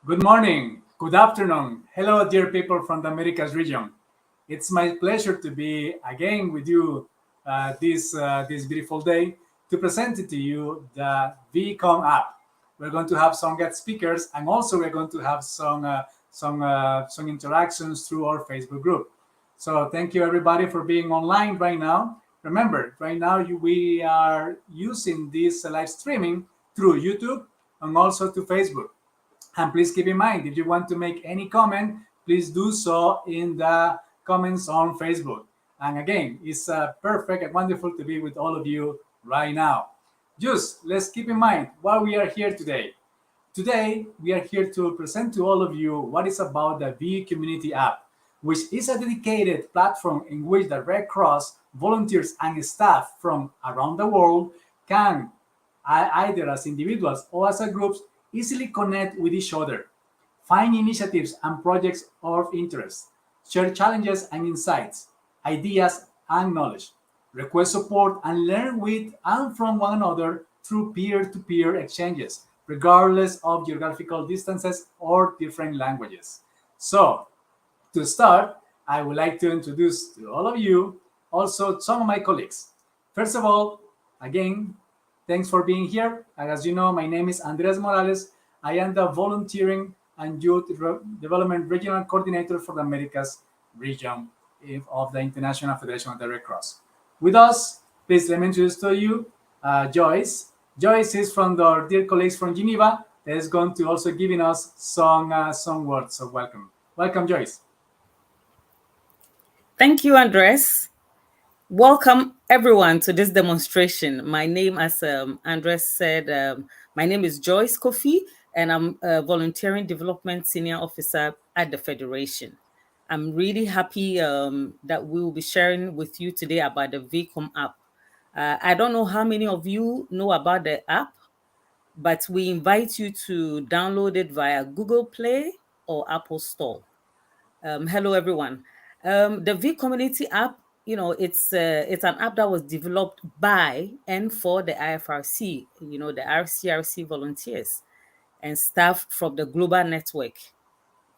Good morning, good afternoon. Hello, dear people from the Americas region. It's my pleasure to be again with you this beautiful day to present to you the VCOM app. We're going to have some guest speakers, and also we're going to have some interactions through our Facebook group. So thank you everybody for being online right now. Remember, right now we are using this live streaming through YouTube and also to Facebook. And please keep in mind, if you want to make any comment, please do so in the comments on Facebook. And again, it's perfect and wonderful to be with all of you right now. Just let's keep in mind why we are here today. Today, we are here to present to all of you what is about the V Community app, which is a dedicated platform in which the Red Cross volunteers and staff from around the world can, either as individuals or as a groups, easily connect with each other, find initiatives and projects of interest, share challenges and insights, ideas and knowledge, request support and learn with and from one another through peer-to-peer exchanges, regardless of geographical distances or different languages. So, to start, I would like to introduce to all of you also some of my colleagues. First of all, again, thanks for being here. And as you know, my name is Andres Morales. I am the Volunteering and Youth Development Regional Coordinator for the Americas region of the International Federation of the Red Cross. With us, please let me introduce to you Joyce. Joyce is from our dear colleagues from Geneva that is going to also giving us some words of welcome. Welcome, Joyce. Thank you, Andres. Welcome everyone to this demonstration. My name, as Andres said, my name is Joyce Kofi, and I'm a Volunteering Development Senior Officer at the Federation. I'm really happy that we will be sharing with you today about the VCOM app. I don't know how many of you know about the app, but we invite you to download it via Google Play or Apple Store. Hello, everyone. The V Community app, it's an app that was developed by and for the IFRC, the RCRC volunteers and staff from the global network.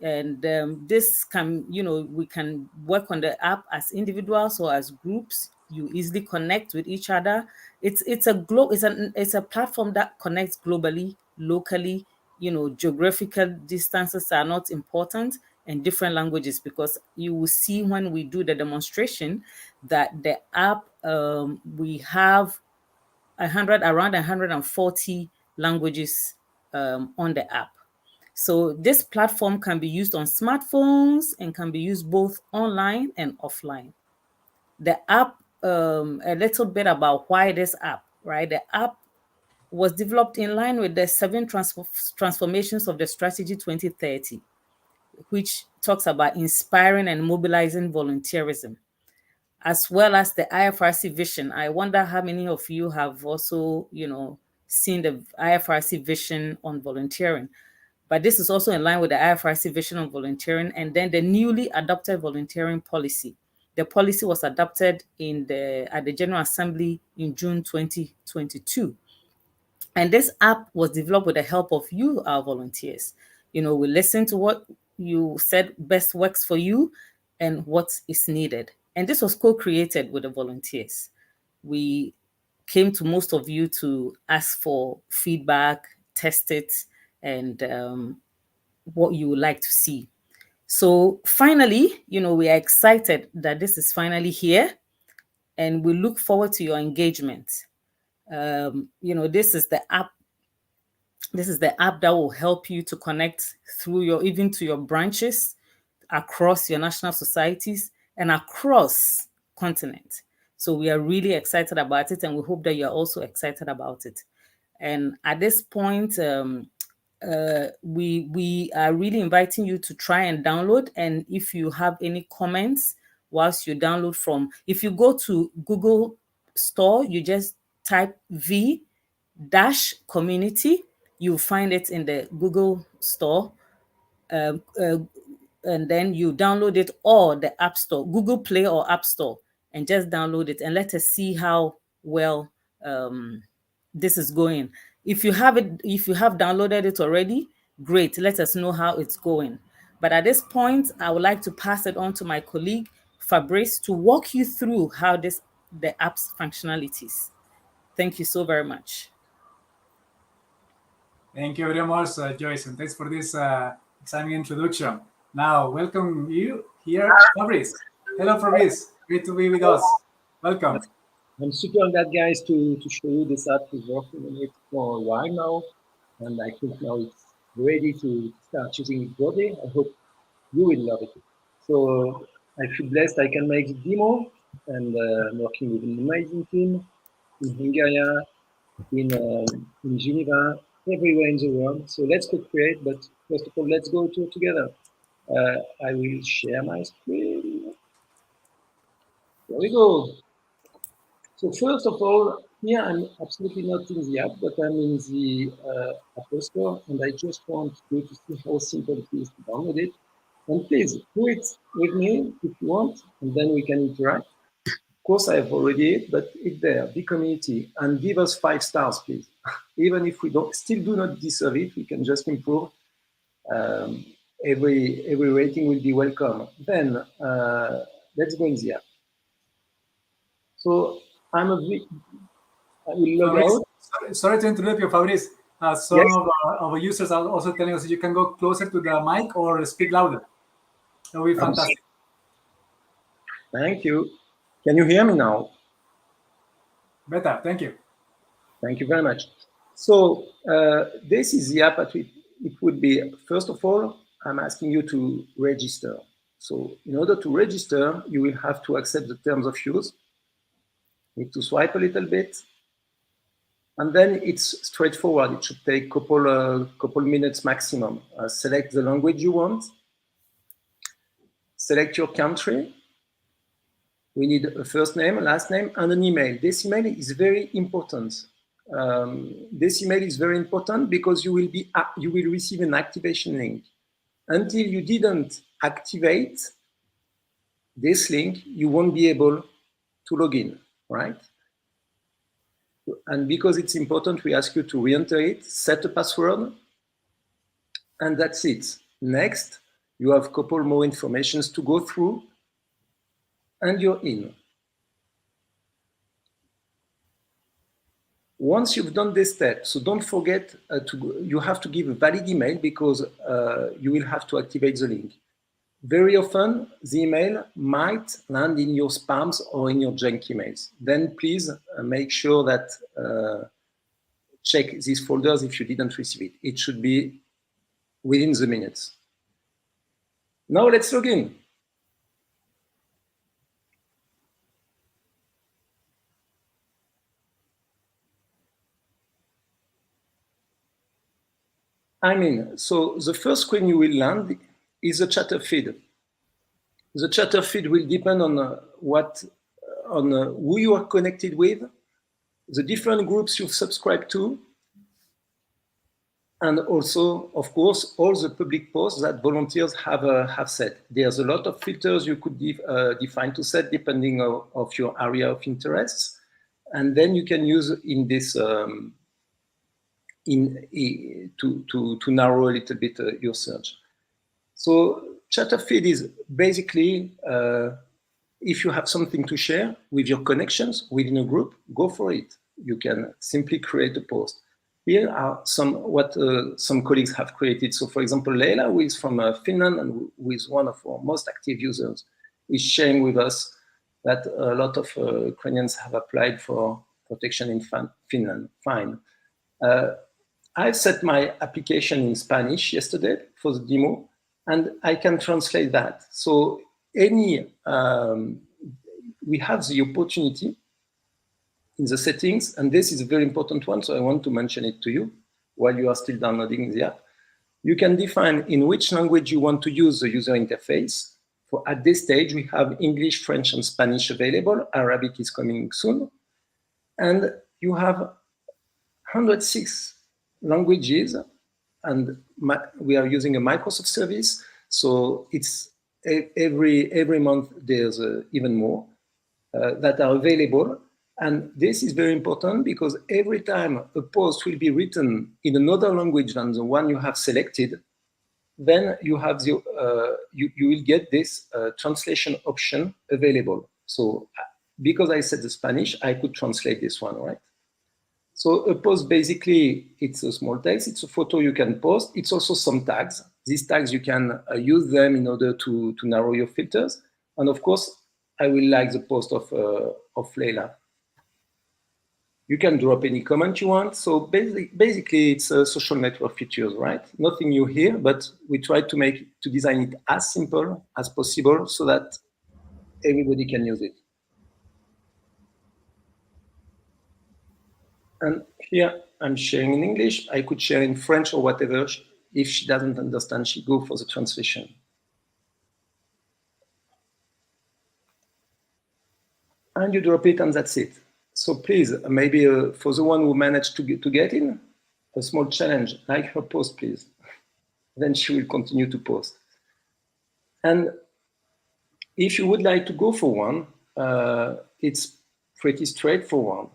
And this can, we can work on the app as individuals or as groups. You easily connect with each other. It's a platform that connects globally, locally. Geographical distances are not important, and different languages, because you will see when we do the demonstration that the app, we have around 140 languages on the app. So this platform can be used on smartphones and can be used both online and offline. The app, a little bit about why this app, right? The app was developed in line with the 7 transformations of the Strategy 2030, which talks about inspiring and mobilizing volunteerism, as well as the IFRC vision. I wonder how many of you have also, seen the IFRC vision on volunteering. But this is also in line with the IFRC vision on volunteering, and then the newly adopted volunteering policy. The policy was adopted at the General Assembly in June 2022. And this app was developed with the help of you, our volunteers. We listen to what you said best works for you and what is needed. And this was co-created with the volunteers. We came to most of you to ask for feedback, test it, and what you would like to see. So finally, we are excited that this is finally here, and we look forward to your engagement. This is the app. This is the app that will help you to connect even to your branches across your national societies and across continent. So we are really excited about it, and we hope that you're also excited about it. And at this point, we are really inviting you to try and download. And if you have any comments whilst you download if you go to Google Store, you just type V-community, you'll find it in the Google Store. And then you download it, or the App Store, Google Play or App Store, and just download it and let us see how well this is going. If you have downloaded it already, Great, let us know how it's going. But at this point, I would like to pass it on to my colleague, Fabrice, to walk you through how the app's functionalities. Thank you so very much. Thank you very much, Joyce, and thanks for this exciting introduction. Now, welcome you here, Fabrice. Hello, Fabrice. Great to be with us. Welcome. I'm super glad, guys, to show you this app. Is working on it for a while now, and I think now it's ready to start using it broadly. I hope you will love it. So I feel blessed I can make the demo, and I'm working with an amazing team in Hungary, in Geneva, everywhere in the world. So let's co-create, but first of all, let's go together. I will share my screen. There we go. So first of all, here I'm absolutely not in the app, but I'm in the Apple Store, and I just want you to see how simple it is to download it. And please do it with me if you want, and then we can interact. Of course, I have already it, but it's there, the community, and give us 5 stars, please. Even if we still do not deserve it, we can just improve. Every rating will be welcome. Then let's go in the app. So I will log out. Sorry to interrupt you, Fabrice. Some yes. of our users are also telling us you can go closer to the mic or speak louder. That will be fantastic. Thank you. Can you hear me now? Better, thank you. Thank you very much. So this is the app that it would be, first of all, I'm asking you to register. So in order to register, you will have to accept the terms of use. Need to swipe a little bit. And then it's straightforward. It should take a couple minutes maximum. Select the language you want. Select your country. We need a first name, a last name, and an email. This email is very important. This email is very important because you will receive an activation link. Until you didn't activate this link, you won't be able to log in, right? And because it's important, we ask you to re-enter it, set a password, and that's it. Next, you have a couple more informations to go through, and you're in. Once you've done this step, so don't forget you have to give a valid email because you will have to activate the link. Very often, the email might land in your spams or in your junk emails. Then please make sure that check these folders if you didn't receive it. It should be within the minutes. Now let's log in. I'm in. So the first screen you will land is a chatter feed. The chatter feed will depend on who you are connected with, the different groups you've subscribed to, and also, of course, all the public posts that volunteers have set. There's a lot of filters you could define to set depending of your area of interest, and then you can use in this to narrow a little bit your search. So chatter feed is basically if you have something to share with your connections within a group, go for it. You can simply create a post. Here are some colleagues have created. So for example, Leila, who is from Finland and who is one of our most active users, is sharing with us that a lot of Ukrainians have applied for protection in Finland. Fine. I set my application in Spanish yesterday for the demo, and I can translate that. So we have the opportunity in the settings, and this is a very important one, so I want to mention it to you while you are still downloading the app. You can define in which language you want to use the user interface. At this stage, we have English, French, and Spanish available. Arabic is coming soon. And you have 106 languages, and we are using a Microsoft service, so it's every month there's even more that are available. And this is very important because every time a post will be written in another language than the one you have selected, then you have the you will get this translation option available. So because I said the Spanish, I could translate this one, right? So a post, basically, it's a small text. It's a photo you can post. It's also some tags. These tags, you can use them in order to narrow your filters. And of course, I will like the post of Leila. You can drop any comment you want. So basically, it's social network features, right? Nothing new here, but we try to design it as simple as possible so that everybody can use it. And here I'm sharing in English. I could share in French or whatever. If she doesn't understand, she go for the translation. And you drop it, and that's it. So please, maybe for the one who managed to get in, a small challenge, like her post, please. Then she will continue to post. And if you would like to go for one, it's pretty straightforward.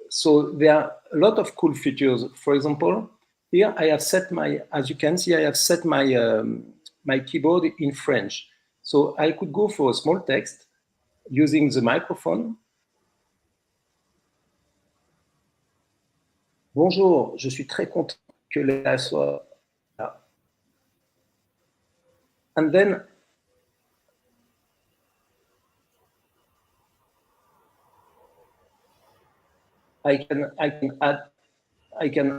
So there are a lot of cool features. For example, here I have set as you can see, I have set my keyboard in French. So I could go for a small text using the microphone. Bonjour, je suis très content que Léa soit là. And then I can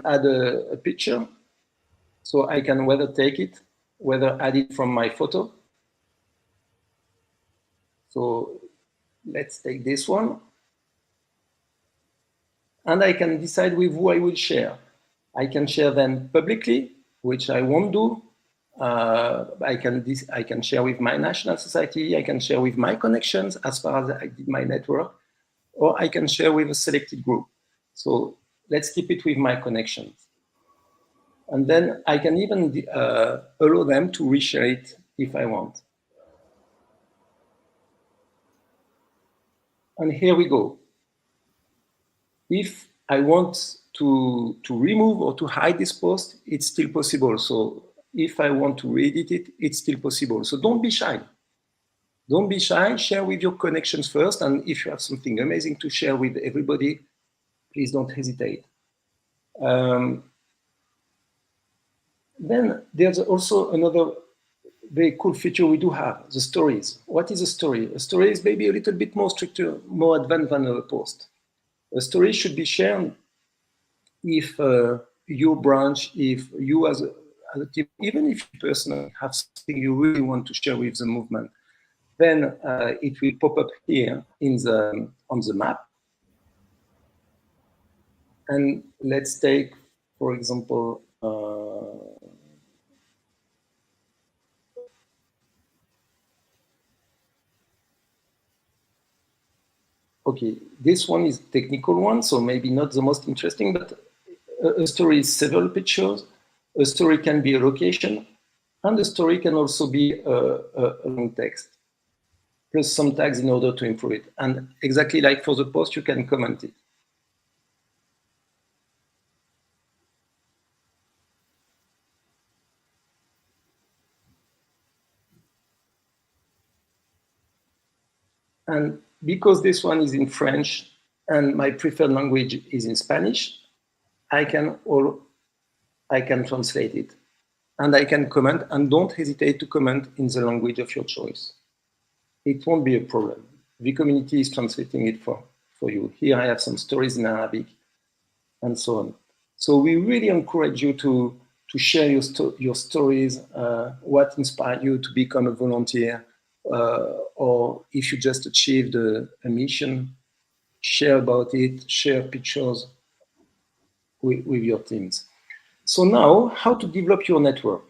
add a picture. So I can whether take it, whether add it from my photo. So let's take this one. And I can decide with who I will share. I can share them publicly, which I won't do. I can share with my national society. I can share with my connections as far as I did my network, or I can share with a selected group. So let's keep it with my connections. And then I can even allow them to reshare it if I want. And here we go. If I want to remove or to hide this post, it's still possible. So if I want to re-edit it, it's still possible. So don't be shy. Don't be shy. Share with your connections first. And if you have something amazing to share with everybody, please don't hesitate. Then there's also another very cool feature we do have, the stories. What is a story? A story is maybe a little bit more stricter, more advanced than a post. A story should be shared if your branch, if you as a team, even if you personally have something you really want to share with the movement, then it will pop up here on the map. And let's take, for example, okay, this one is technical one, so maybe not the most interesting, but a story is several pictures. A story can be a location, and a story can also be a long text, plus some tags in order to improve it. And exactly like for the post, you can comment it. And because this one is in French and my preferred language is in Spanish, I can translate it. And I can comment, and don't hesitate to comment in the language of your choice. It won't be a problem. The community is translating it for you. Here I have some stories in Arabic and so on. So we really encourage you to share your stories, what inspired you to become a volunteer, or if you just achieved a mission, share about it, share pictures with your teams. So now, how to develop your network?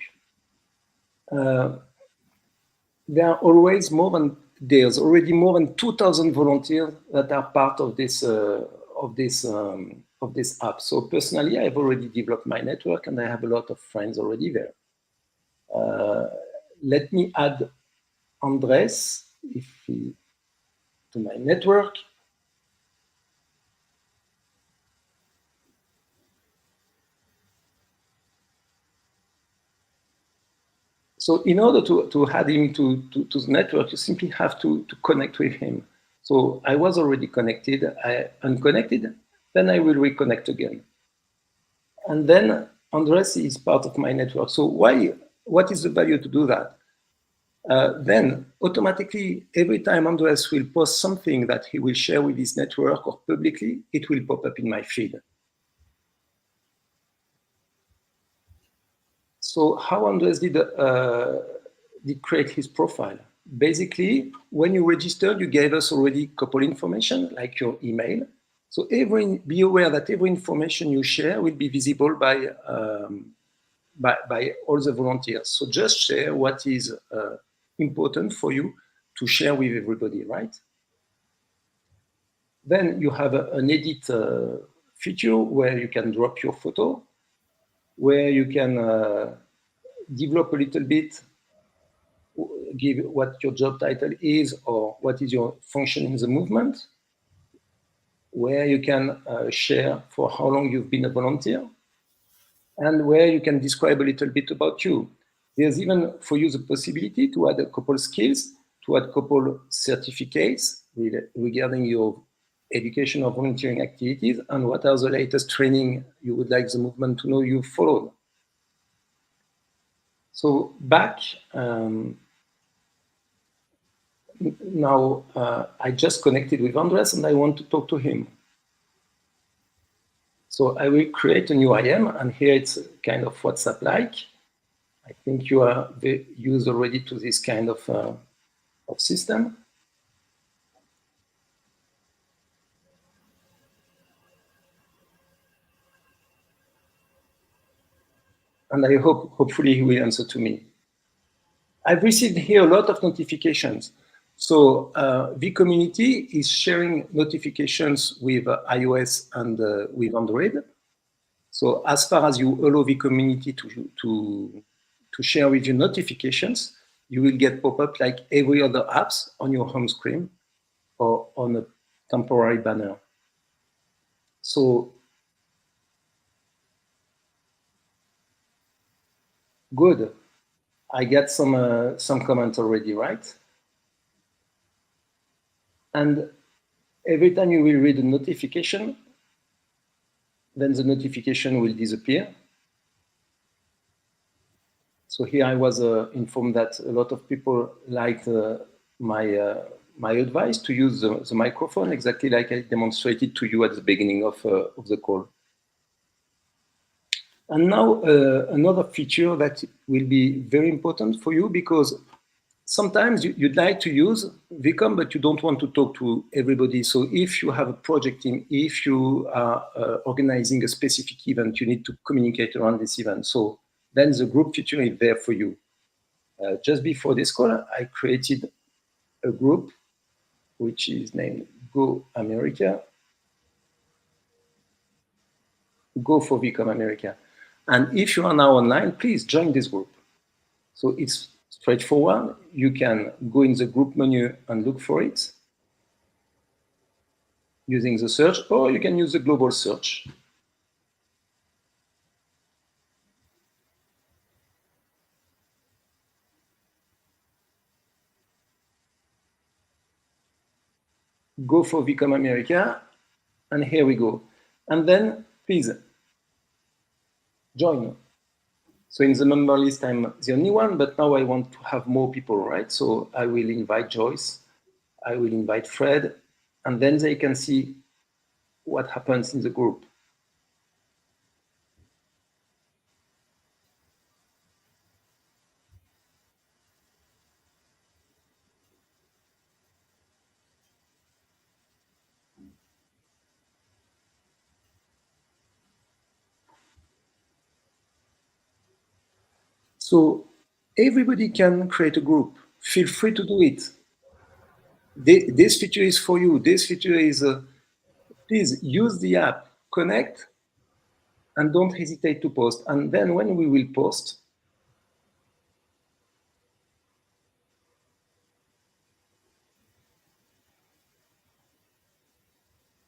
There's already more than 2,000 volunteers that are part of this app. So personally, I've already developed my network, and I have a lot of friends already there. Let me add Andres to my network. So in order to add him to the network, you simply have to connect with him. So I was already connected, I unconnected, then I will reconnect again. And then Andres is part of my network. So what is the value to do that? Then automatically, every time Andres will post something that he will share with his network or publicly, it will pop up in my feed. So how Andres did create his profile? Basically, when you registered, you gave us already a couple information, like your email. So be aware that every information you share will be visible by all the volunteers. So just share what is important for you to share with everybody, right? Then you have an edit feature where you can drop your photo, where you can develop a little bit, give what your job title is or what is your function in the movement, where you can share for how long you've been a volunteer, and where you can describe a little bit about you. There's even for you the possibility to add a couple skills, to add a couple certificates regarding your education or volunteering activities, and what are the latest training you would like the movement to know you've followed. So back, now I just connected with Andres and I want to talk to him. So I will create a new IM, and here it's kind of WhatsApp-like. I think you are used already to this kind of system. And I hopefully he will answer to me. I've received here a lot of notifications. So the community is sharing notifications with iOS and with Android. So as far as you allow the community to share with you notifications, you will get pop-up like every other apps on your home screen or on a temporary banner. So good. I get some comments already, right? And every time you will read a notification, then the notification will disappear. So here I was informed that a lot of people liked my advice to use the microphone exactly like I demonstrated to you at the beginning of the call. And now another feature that will be very important for you, because sometimes you'd like to use Vicom, but you don't want to talk to everybody. So if you have a project team, if you are organizing a specific event, you need to communicate around this event. So then the group feature is there for you. Just before this call, I created a group which is named Go America. Go for Vicom America. And if you are now online, please join this group. So it's straightforward. You can go in the group menu and look for it using the search, or you can use the global search. Go for Vicom America, and here we go. And then please join. So in the member list, I'm the only one, but now I want to have more people, right? So I will invite Joyce, I will invite Fred, and then they can see what happens in the group. So everybody can create a group. Feel free to do it. This feature is for you. This feature is, please use the app, connect, and don't hesitate to post. And then when we will post,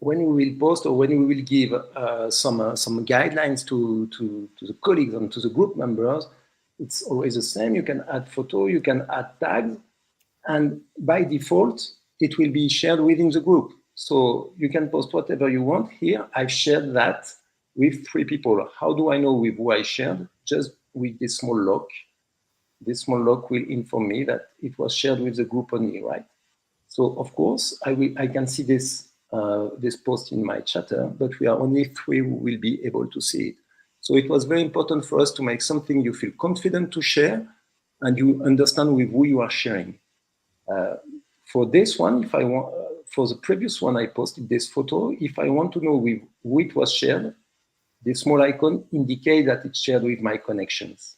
or when we will give some guidelines to the colleagues and to the group members, It's always the same. You can add photo, you can add tags, and by default, it will be shared within the group. So you can post whatever you want. Here, I've shared that with 3 people. How do I know with who I shared? Just with this small lock. This small lock will inform me that it was shared with the group only, right? So of course, I can see this, this post in my chatter, but we are only 3 who will be able to see it. So it was very important for us to make something you feel confident to share and you understand with who you are sharing. For this one, if I want, for the previous one I posted this photo, if I want to know with who it was shared, this small icon indicates that it's shared with my connections.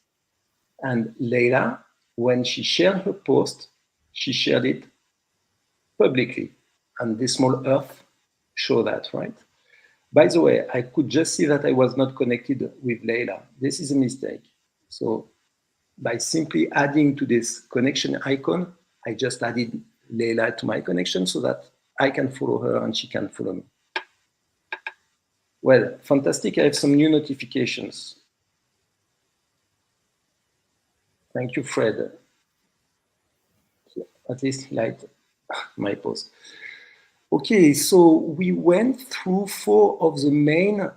And Leila, when she shared her post, she shared it publicly. And this small earth show that, right? By the way, I could just see that I was not connected with Leila. This is a mistake. So by simply adding to this connection icon, I just added Leila to my connection so that I can follow her and she can follow me. Well, fantastic. I have some new notifications. Thank you, Fred. At least he liked my post. Okay, so we went through 4 of the main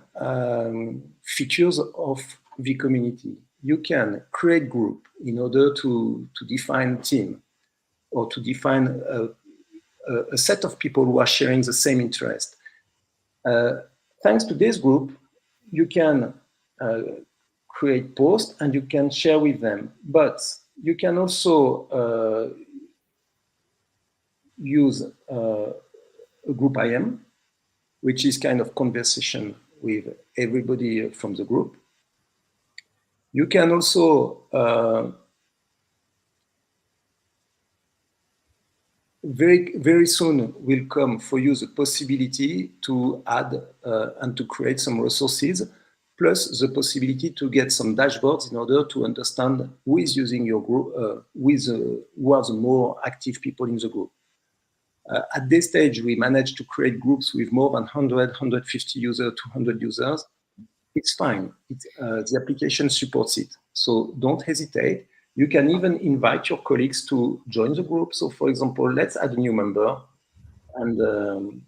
features of the community. You can create group in order to define team or to define a set of people who are sharing the same interest. Thanks to this group, you can create posts and you can share with them, but you can also use a group IM, which is kind of conversation with everybody from the group. You can also very soon will come for you the possibility to add and to create some resources, plus the possibility to get some dashboards in order to understand who is using your group, who are the more active people in the group. At this stage, we managed to create groups with more than 100, 150 users, 200 users. It's fine. The application supports it. So don't hesitate. You can even invite your colleagues to join the group. So for example, let's add a new member. And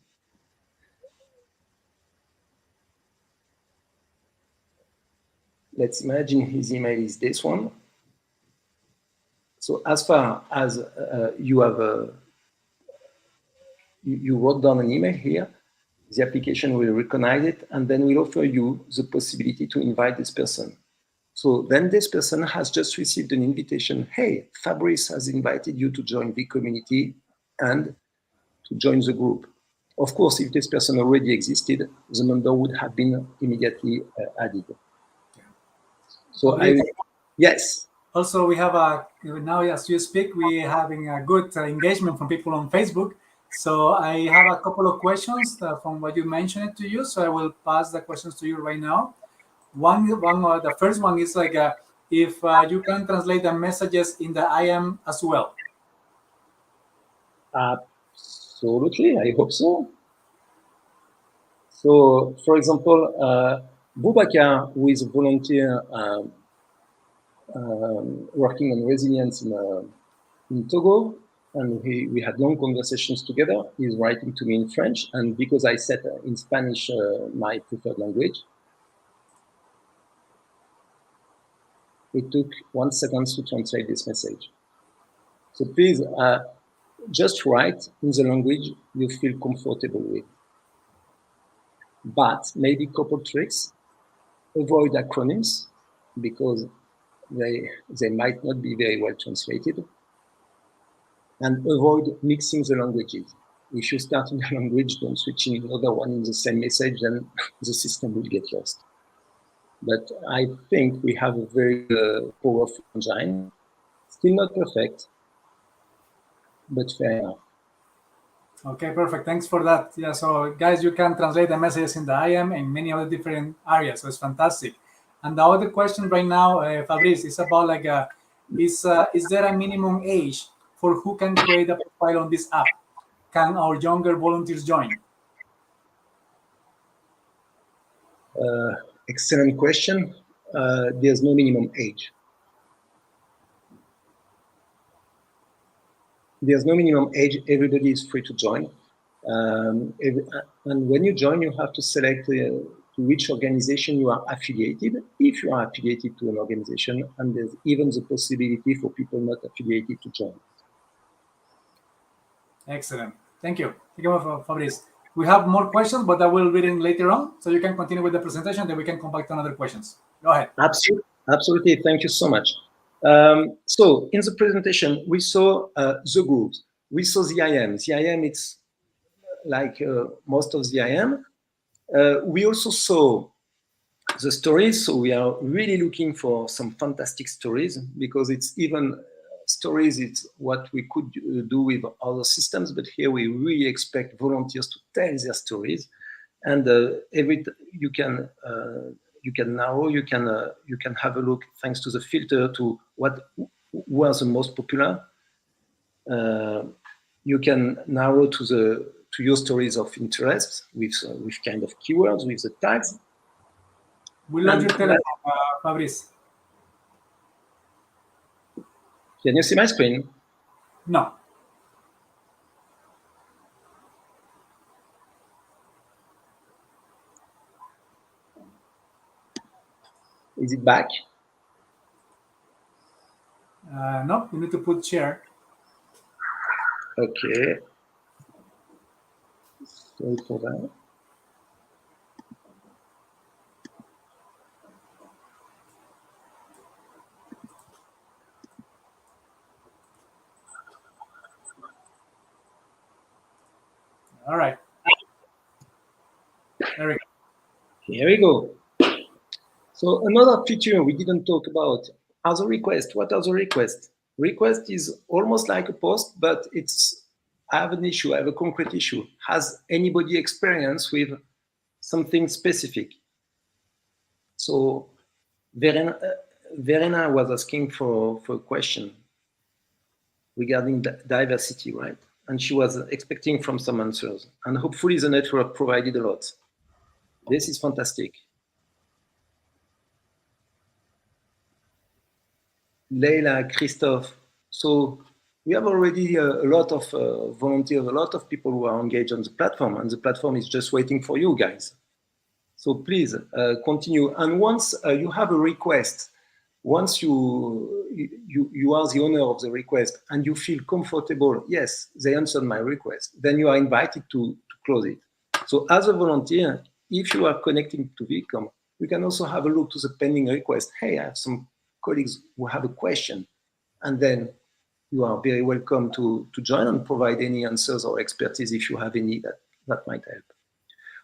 let's imagine his email is this one. So as far as you have you wrote down an email here, the application will recognize it and then will offer you the possibility to invite this person. So then this person has just received an invitation. Hey, Fabrice has invited you to join the community and to join the group. Of course, if this person already existed, the member would have been immediately added. So yes. Also, we have now as you speak, we're having a good engagement from people on Facebook. So I have a couple of questions from what you mentioned to you. So I will pass the questions to you right now. The first one is like if you can translate the messages in the IM as well. Absolutely, I hope so. So, for example, Boubacar, who is a volunteer working on resilience in Togo, and we had long conversations together. He's writing to me in French, and because I set in Spanish my preferred language, it took 1 second to translate this message. So please just write in the language you feel comfortable with. But maybe a couple tricks: avoid acronyms because they might not be very well translated. And avoid mixing the languages. If you start in a language, don't switch in another one in the same message, then the system will get lost. But I think we have a very powerful engine. Still not perfect, but fair enough. Okay, perfect. Thanks for that. Yeah, so guys, you can translate the messages in the IM in many other different areas. So it's fantastic. And the other question right now, Fabrice, is about like, is there a minimum age for who can create a profile on this app? Can our younger volunteers join? Excellent question. There's no minimum age. There's no minimum age. Everybody is free to join. And when you join, you have to select to which organization you are affiliated, if you are affiliated to an organization, and there's even the possibility for people not affiliated to join. Excellent. Thank you. Thank you, Fabrice. We have more questions, but I will read them later on, so you can continue with the presentation, then we can come back to another questions. Go ahead. Absolutely. Thank you so much. So in the presentation, we saw the groups. We saw the IM. The IM, it's like most of the IM. We also saw the stories. So we are really looking for some fantastic stories, because it's even stories, it's what we could do with other systems, but here we really expect volunteers to tell their stories. And you can narrow, you can have a look, thanks to the filter, to what was the most popular. You can narrow to your stories of interest with kind of keywords, with the tags. We load your telephone, Fabrice. Can you see my screen? No. Is it back? No, you need to put share. Okay. Sorry for that. All right. There we go. Here we go. So another feature we didn't talk about are the requests. What are the requests? Request is almost like a post, but I have an issue, I have a concrete issue. Has anybody experience with something specific? So Verena was asking for a question regarding diversity, right? And she was expecting from some answers. And hopefully the network provided a lot. This is fantastic. Leila, Christophe. So we have already a lot of volunteers, a lot of people who are engaged on the platform, and the platform is just waiting for you guys. So please continue. And once you have a request, once you are the owner of the request and you feel comfortable, yes, they answered my request, then you are invited to close it. So as a volunteer, if you are connecting to Vicom, you can also have a look to the pending request. Hey, I have some colleagues who have a question, and then you are very welcome to join and provide any answers or expertise if you have any that might help.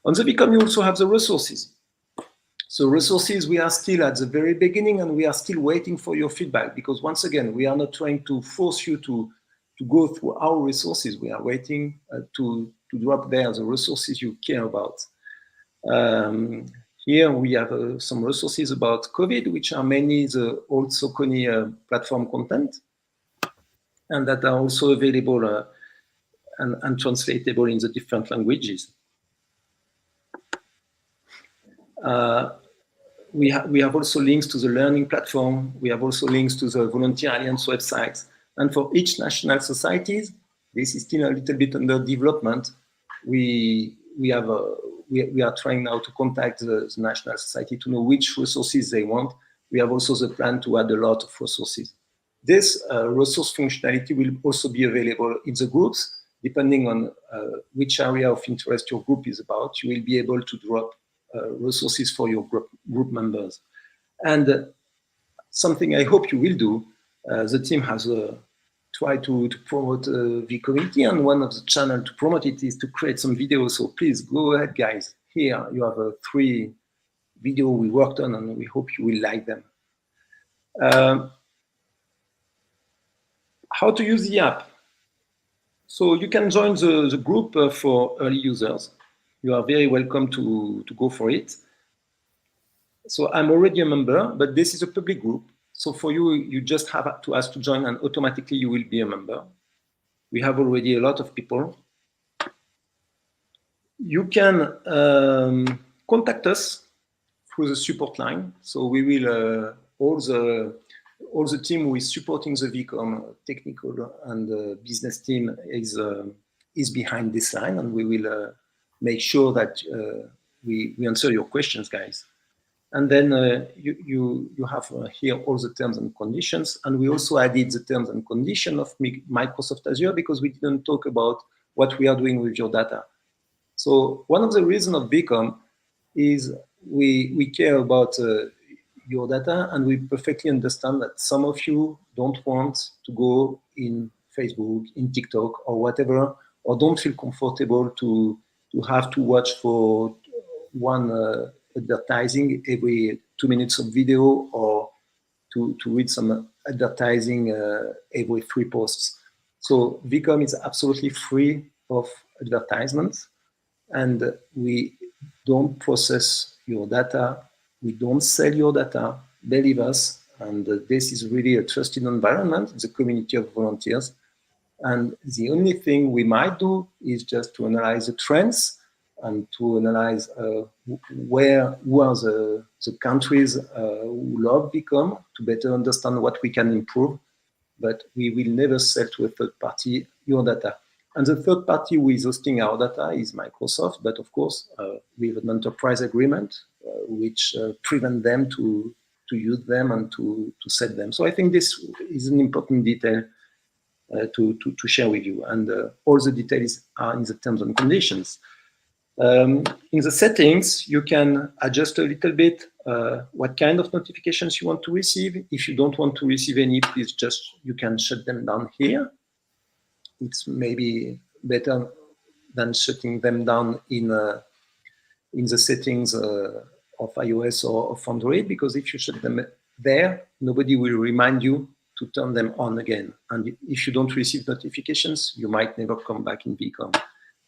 On the Vicom, you also have the resources. So resources, we are still at the very beginning, and we are still waiting for your feedback, because once again, we are not trying to force you to go through our resources. We are waiting to drop there the resources you care about. Here we have some resources about COVID, which are mainly the old Socony platform content, and that are also available and translatable in the different languages. We have also links to the learning platform. We have also links to the Volunteer Alliance websites. And for each national societies, this is still a little bit under development. We are trying now to contact the national society to know which resources they want. We have also the plan to add a lot of resources. This resource functionality will also be available in the groups. Depending on which area of interest your group is about, you will be able to drop resources for your group members. And something I hope you will do, the team has tried to promote the community, and one of the channels to promote it is to create some videos. So please go ahead, guys. Here you have 3 videos we worked on, and we hope you will like them. How to use the app. So you can join the group for early users. You are very welcome to go for it. So I'm already a member, but this is a public group. So for you, you just have to ask to join, and automatically you will be a member. We have already a lot of people. You can contact us through the support line. So we will, all the all the team who is supporting the VCOM technical and business team is behind this line, and we will make sure that we answer your questions, guys. And then you have here all the terms and conditions, and we also added the terms and conditions of Microsoft Azure because we didn't talk about what we are doing with your data. So one of the reasons of VCOM is we care about your data, and we perfectly understand that some of you don't want to go in Facebook, in TikTok, or whatever, or don't feel comfortable to have to watch for one advertising every 2 minutes of video, or to read some advertising every 3 posts. So VCOM is absolutely free of advertisements, and we don't process your data. We don't sell your data. Believe us, and this is really a trusted environment. It's a community of volunteers. And the only thing we might do is just to analyze the trends and to analyze who are the countries who love VCOM, to better understand what we can improve. But we will never sell to a third party your data. And the third party who is hosting our data is Microsoft, but of course, we have an enterprise agreement which prevent them to use them and to sell them. So I think this is an important detail to share with you. And all the details are in the terms and conditions. In the settings, you can adjust a little bit what kind of notifications you want to receive. If you don't want to receive any, please you can shut them down here. It's maybe better than shutting them down in the settings of iOS or of Android, because if you shut them there, nobody will remind you to turn them on again. And if you don't receive notifications, you might never come back in VCOM,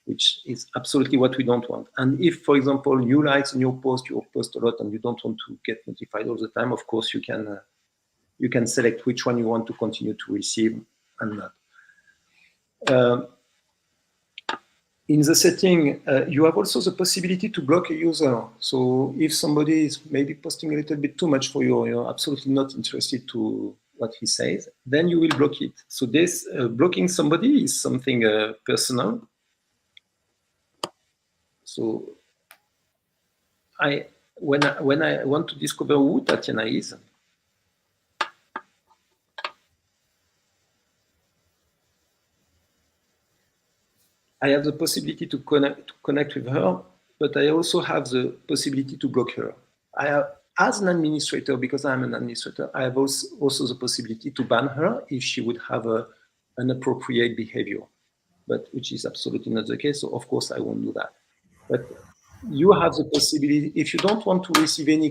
which is absolutely what we don't want. And if, for example, you likes on your post, you post a lot and you don't want to get notified all the time, of course, you can select which one you want to continue to receive and not. In the setting, you have also the possibility to block a user. So if somebody is maybe posting a little bit too much for you, you're absolutely not interested to what he says, then you will block it. So this blocking somebody is something personal. So when I want to discover who Tatiana is, I have the possibility to connect with her, but I also have the possibility to block her. As an administrator, because I'm an administrator, I have also the possibility to ban her if she would have an inappropriate behavior, but which is absolutely not the case. So of course I won't do that. But you have the possibility, if you don't want to receive any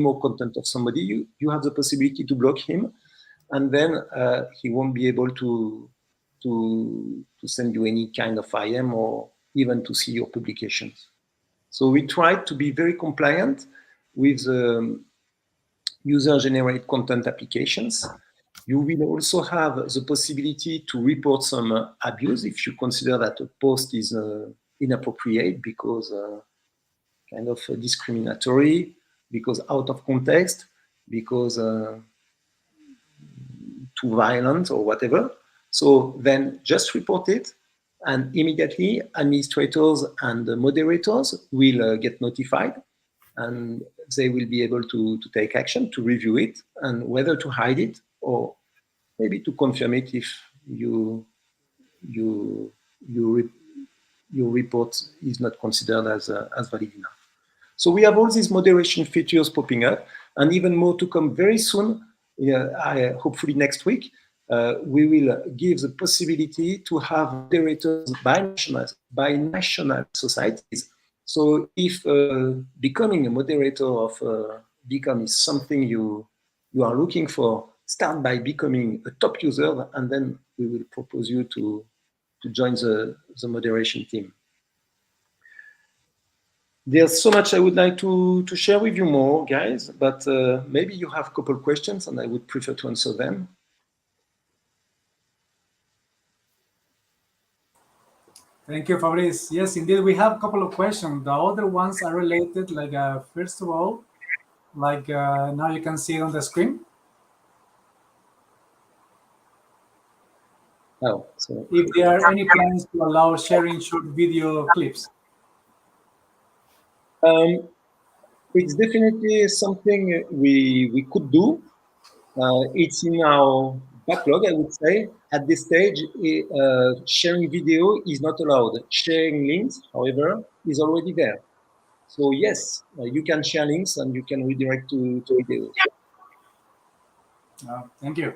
more content of somebody, you have the possibility to block him, and then he won't be able to send you any kind of IM or even to see your publications. So we try to be very compliant with user-generated content applications. You will also have the possibility to report some abuse if you consider that a post is inappropriate because kind of discriminatory, because out of context, because too violent or whatever. So then just report it, and immediately administrators and moderators will get notified, and they will be able to take action, to review it, and whether to hide it or maybe to confirm it if your report is not considered as valid enough. So we have all these moderation features popping up, and even more to come very soon. Hopefully next week, we will give the possibility to have moderators by national societies. So if becoming a moderator of VCOM is something you are looking for, start by becoming a top user, and then we will propose you to join the moderation team. There's so much I would like to share with you more, guys, but maybe you have a couple questions and I would prefer to answer them. Thank you, Fabrice. Yes, indeed, we have a couple of questions. The other ones are related, like first of all, like now you can see it on the screen. Oh, so if there are any plans to allow sharing short video clips. it's definitely something we could do. It's in our backlog, I would say. At this stage, sharing video is not allowed. Sharing links, however, is already there. So yes, you can share links and you can redirect to videos. Thank you.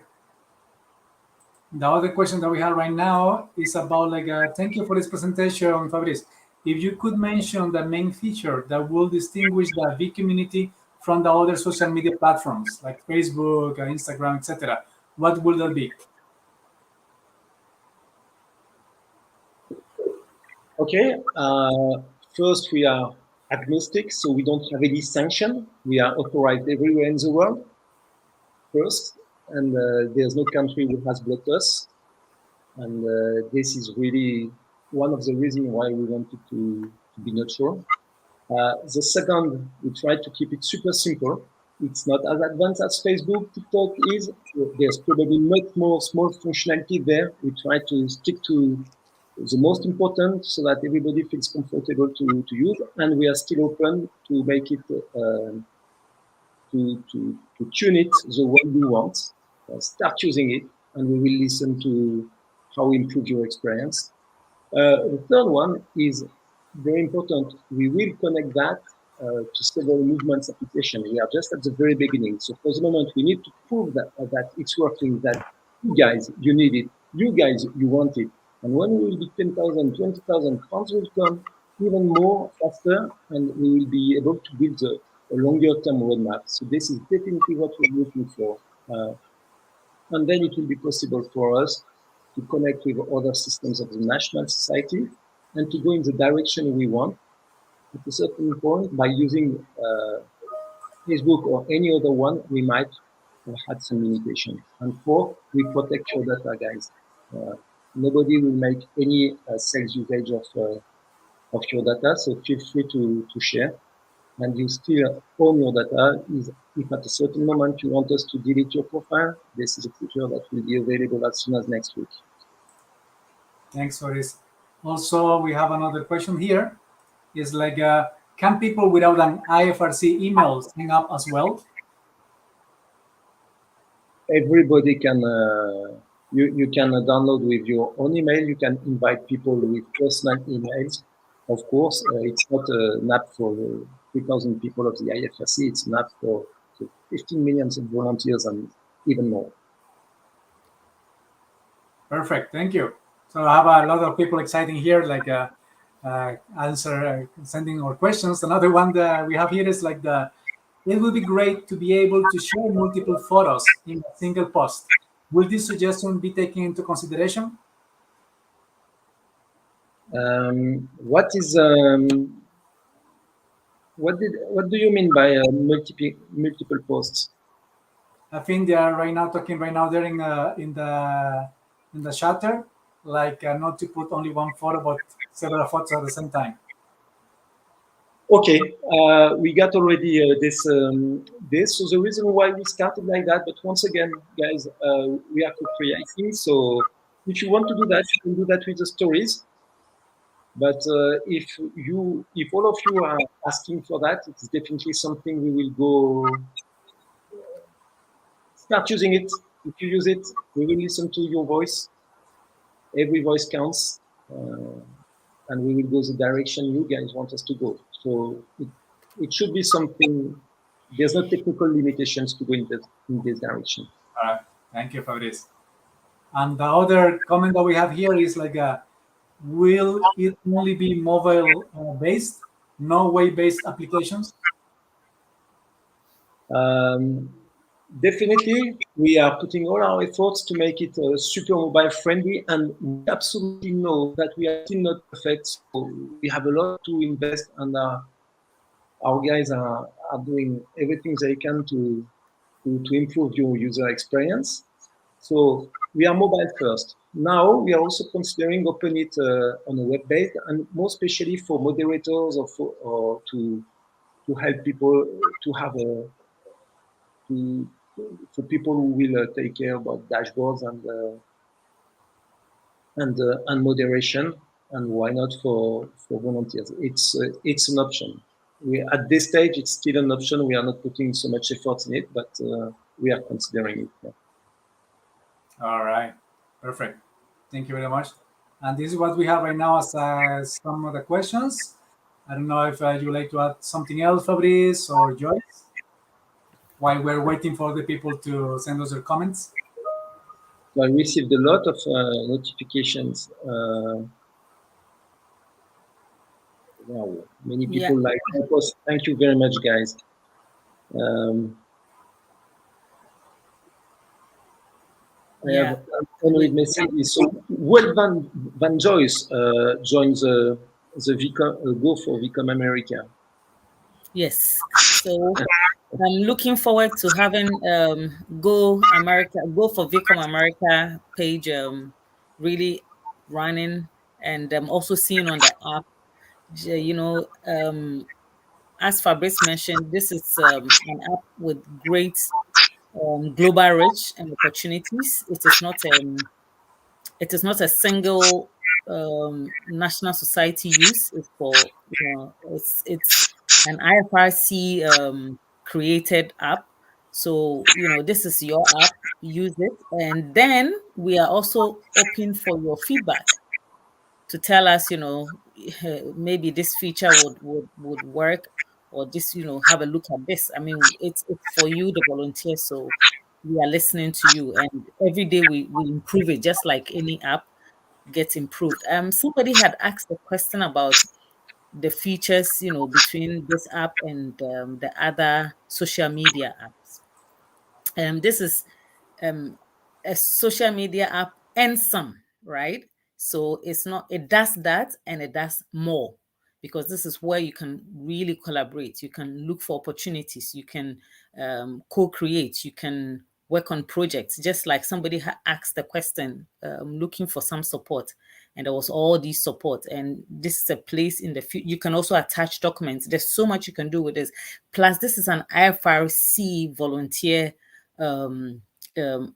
The other question that we have right now is about thank you for this presentation, Fabrice. If you could mention the main feature that will distinguish the V community from the other social media platforms like Facebook, Instagram, etc., what will that be? Okay. First, we are agnostic, so we don't have any sanction. We are authorized everywhere in the world. First, and there's no country who has blocked us. And this is really one of the reasons why we wanted to be neutral. The second, we try to keep it super simple. It's not as advanced as Facebook, TikTok is. There's probably much more small functionality there. We try to stick to the most important so that everybody feels comfortable to use. And we are still open to make it, to tune it the way you want. Start using it, and we will listen to how we improve your experience. The third one is very important. We will connect that to several movements application. We are just at the very beginning. So for the moment, we need to prove that it's working, that you guys, you need it. You guys, you want it. And when we will be 10,000, 20,000, funds will come even more faster, and we will be able to build a longer term roadmap. So this is definitely what we're looking for. And then it will be possible for us to connect with other systems of the national society and to go in the direction we want. At a certain point, by using Facebook or any other one, we might have had some limitations. And fourth, we protect your data, guys. Nobody will make any sales usage of your data, so feel free to share. And you still own your data. If at a certain moment you want us to delete your profile, this is a feature that will be available as soon as next week. Thanks for this. Also, we have another question here. It's can people without an IFRC email sign up as well? Everybody can, you can download with your own email. You can invite people with personal emails. Of course, it's not an app for 3,000 people of the IFRC. It's an app for 15 million volunteers and even more. Perfect. Thank you. So I have a lot of people exciting here, sending our questions. Another one that we have here is it would be great to be able to share multiple photos in a single post. Will this suggestion be taken into consideration? What do you mean by multiple posts? I think they are talking right now. They're in the shutter, not to put only one photo, but several photos at the same time. Okay, we got already this. So the reason why we started like that, but once again, guys, we are co-creating. So if you want to do that, you can do that with the stories. But if all of you are asking for that, it's definitely something we will go start using it. If you use it, we will listen to your voice. Every voice counts, and we will go the direction you guys want us to go. So it should be something. There's no technical limitations to go in this direction. All right. Thank you, Fabrice. And the other comment that we have here is will it only be mobile based, no web based applications? Definitely, we are putting all our efforts to make it super mobile friendly, and we absolutely know that we are still not perfect. So we have a lot to invest, and our guys are doing everything they can to improve your user experience. So we are mobile first. Now we are also considering open it on a web base, and more especially for moderators or to help people to have for people who will take care about dashboards and and moderation, and why not for volunteers? It's an option. At this stage, it's still an option. We are not putting so much effort in it, but we are considering it. Yeah. All right, perfect. Thank you very much. And this is what we have right now as some of the questions. I don't know if you would like to add something else, Fabrice or Joyce, while we're waiting for the people to send us their comments. So I received a lot of notifications. Wow, many people like my post. Thank you very much, guys. I have another message. So, Will Van Joyce joins the Go for Vicom America. Yes. So I'm looking forward to having Go for Vicom America page really running, and also seeing on the app. As Fabrice mentioned, this is an app with great global reach and opportunities. It is not a single national society use. It's for it's an IFRC created app. So this is your app. Use it, and then we are also open for your feedback to tell us, maybe this feature would work, or this, have a look at this. I mean, it's for you, the volunteer. So we are listening to you, and every day we improve it, just like any app gets improved. Somebody had asked a question about the features, between this app and the other social media apps. This is a social media app and some, right? So it does that and it does more, because this is where you can really collaborate. You can look for opportunities. You can co-create. You can work on projects. Just like somebody asked the question, looking for some support, and there was all these support. And this is a place in the future. You can also attach documents. There's so much you can do with this. Plus, this is an IFRC volunteer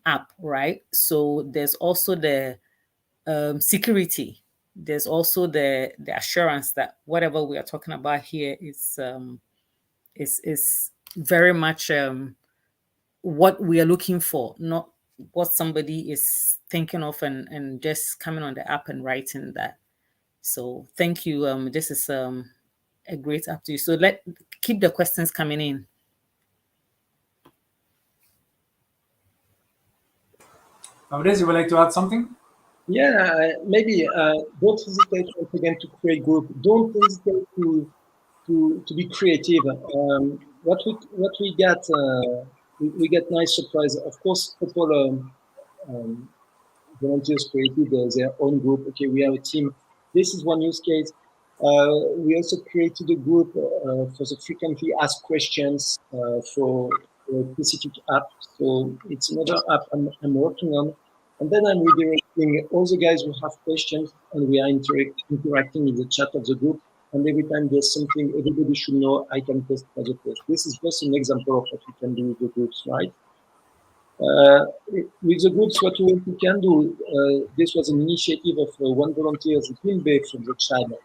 app, right? So there's also the security. There's also the assurance that whatever we are talking about here is very much what we are looking for, not what somebody is thinking of and just coming on the app and writing that. So thank you. This is a great app to you. So keep the questions coming in. Fabrice, you would like to add something? Yeah, maybe don't hesitate once again to create group. Don't hesitate to be creative. What we get we get nice surprise. Of course, people volunteers created their own group. Okay, we have a team. This is one use case. We also created a group for the frequently asked questions for a specific app. So it's another app I'm working on. And then I'm redirecting all the guys who have questions, and we are interacting in the chat of the group. And every time there's something everybody should know, I can post for the post. This is just an example of what we can do with the groups, right? With the groups, what we can do, this was an initiative of one volunteer, Bay from the channel.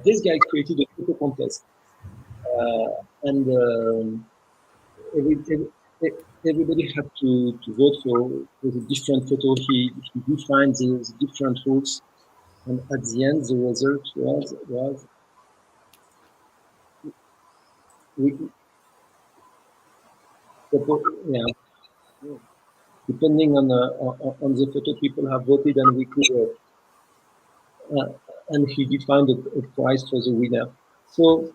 This guy created a photo contest, and everybody had to vote for the different photo. He defined the different rules, and at the end, the result was depending on the photo people have voted, and we could and he defined a prize for the winner. So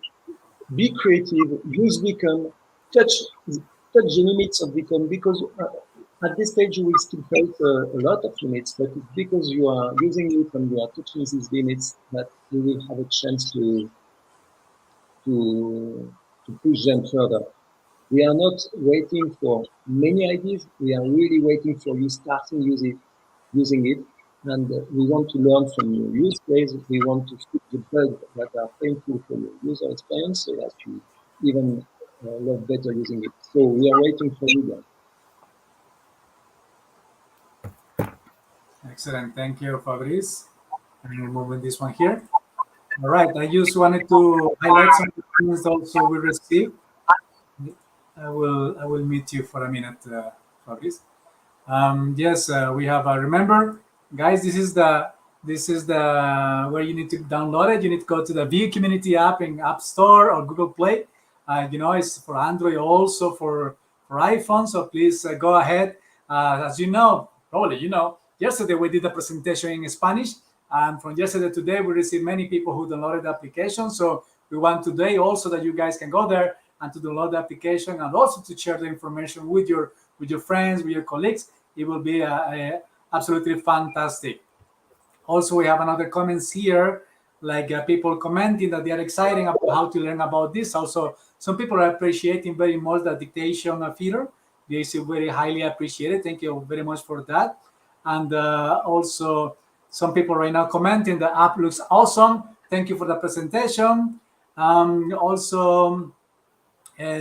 be creative, use Vicom, touch the limits of Vicom, because at this stage you will still face a lot of limits, but it's because you are using it and you are touching these limits that you will have a chance to push them further. We are not waiting for many ideas. We are really waiting for you starting using it. And we want to learn from your use case. We want to fix the bugs that are painful for your user experience so that you even love better using it. So we are waiting for you guys. Excellent. Thank you, Fabrice. I'm removing this one here. All right. I just wanted to highlight some comments also we received. I will meet you for a minute, Fabrice. Yes, we have. Remember, guys, this is the where you need to download it. You need to go to the View Community app in App Store or Google Play. It's for Android, also for iPhone. So please go ahead. As you know, probably yesterday we did a presentation in Spanish, and from yesterday to today we received many people who downloaded the application. So we want today also that you guys can go there and to download the application, and also to share the information with your friends, with your colleagues. It will be absolutely fantastic. Also, we have another comments here, like people commenting that they are excited about how to learn about this. Also, some people are appreciating very much the dictation feature. This is very highly appreciated. Thank you very much for that. And also, some people right now commenting the app looks awesome. Thank you for the presentation. Also,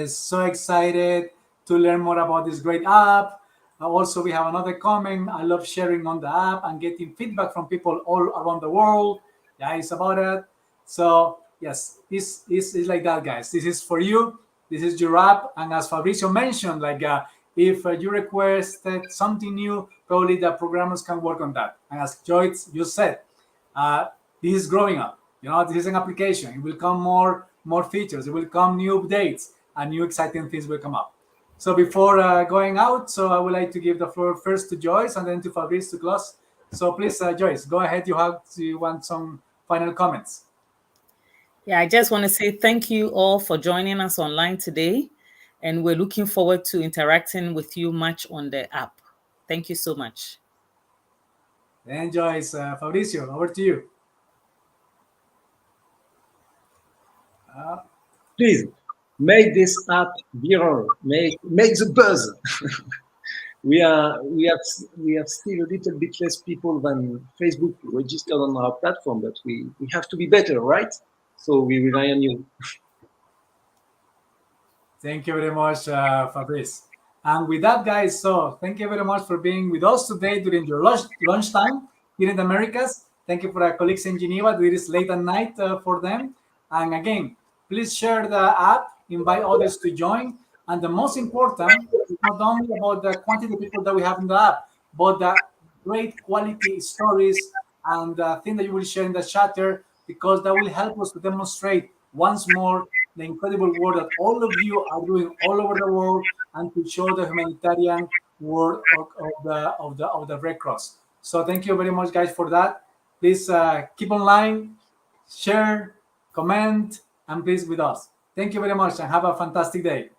so excited to learn more about this great app. Also, we have another comment. I love sharing on the app and getting feedback from people all around the world. Yeah, it's about it. So, yes, this is like that, guys. This is for you. This is your app. And as Fabricio mentioned, like if you requested something new, probably the programmers can work on that. And as Joyce, you said, this is growing up. This is an application. It will come more features. It will come new updates, and new exciting things will come up. So before going out, so I would like to give the floor first to Joyce and then to Fabrice to close. So please, Joyce, go ahead. You want some final comments? Yeah, I just want to say thank you all for joining us online today. And we're looking forward to interacting with you much on the app. Thank you so much. And Joyce, Fabricio, over to you. Please make this app viral. Make the buzz. we have still a little bit less people than Facebook registered on our platform, but we have to be better, right? So we rely on you. Thank you very much, Fabrice. And with that, guys, so thank you very much for being with us today during your lunchtime here in the Americas. Thank you for our colleagues in Geneva. It is late at night for them. And again, please share the app, invite others to join. And the most important is not only about the quantity of people that we have in the app, but the great quality stories and the thing that you will share in the chatter, because that will help us to demonstrate once more the incredible work that all of you are doing all over the world, and to show the humanitarian work of the Red Cross. So thank you very much, guys, for that. Please keep online, share, comment, and please with us. Thank you very much, and have a fantastic day.